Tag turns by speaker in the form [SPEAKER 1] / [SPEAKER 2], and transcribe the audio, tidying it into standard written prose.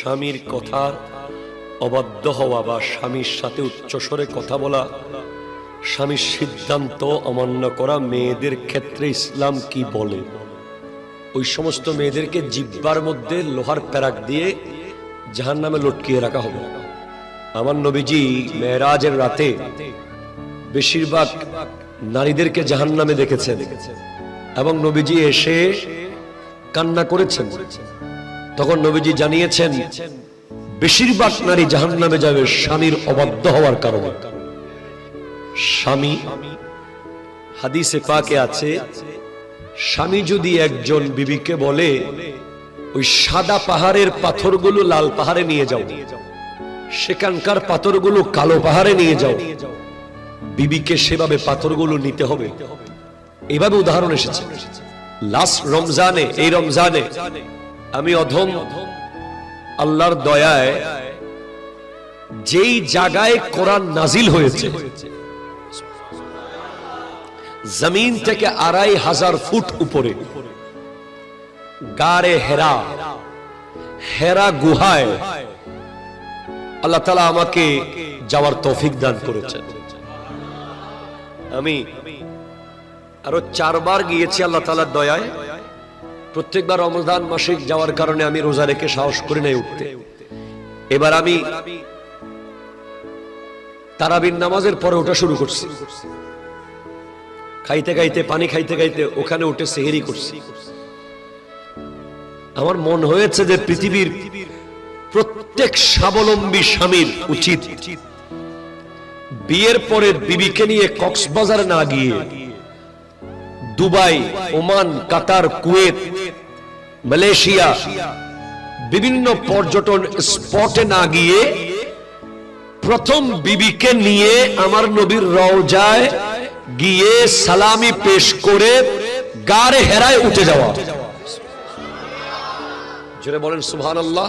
[SPEAKER 1] স্বামীর কথার অবাধ্য হওয়া বা স্বামীর সাথে উচ্চস্বরে কথা বলা, স্বামীর সিদ্ধান্ত অমান্য করা মেয়েদের ক্ষেত্রে ইসলাম কি বলে? ওই সমস্ত মেয়েদেরকে জিহ্বার মধ্যে লোহার প্যারাক দিয়ে জাহান্নামে লটকিয়ে রাখা হবে। আমার নবীজি মেরাজের রাতে বেশিরভাগ নারীদেরকে জাহান্নামে দেখেছেন এবং নবীজি এসে কান্না করেছেন। তখন নবীজি জানিয়েছেন বেশিরভাগ নারী জাহান্নামে যাবে স্বামীর অবাধ্য হওয়ার কারণে। স্বামী, হাদিসে পাকে আছে, স্বামী যদি একজন বিবিকে বলে ওই সাদা পাহাড়ের পাথরগুলো লাল পাহাড়ে নিয়ে যাও, সেখানকার পাথরগুলো কালো পাহাড়ে নিয়ে যাও, বিবিকে সেভাবে পাথরগুলো নিতে হবে। এভাবে উদাহরণ এসেছে। লাস্ট রমজানে, এই রমজানে আমি অধম আল্লাহর দয়ায় যেই জায়গায় কোরআন নাজিল হয়েছে, জমিন থেকে 2500 ফুট উপরে গারে হেরা, হেরা গুহায় আল্লাহ তাআলা আমাকে যাওয়ার তৌফিক দান করেছেন। আমি আরো 4 বার গিয়েছি আল্লাহ তাআলার দয়ায়। প্রত্যেকবার রমজান মাসে যাওয়ার কারণে আমি রোজা রেখে সাহস করি নাই উঠতে। এবার আমি তারাবির নামাজের পরে ওঠা শুরু করছি। খাইতে খাইতে, পানি খাইতে খাইতে ওখানে উঠে সেহরি করছি। আমার মন হয়েছে যে পৃথিবীর প্রত্যেক স্বাবলম্বী স্বামীর উচিত বিয়ের পরে বিবিকে নিয়ে কক্সবাজার না গিয়ে দুবাই, ওমান, কাতার, কুয়েত, মালয়েশিয়া বিভিন্ন পর্যটন স্পটে না গিয়ে প্রথম বিবিকে নিয়ে আমার নবীর রওজায় গিয়ে সালামি পেশ করে গারে হেরায় উঠে যাওয়া। জোরে বলেন সুবহানাল্লাহ।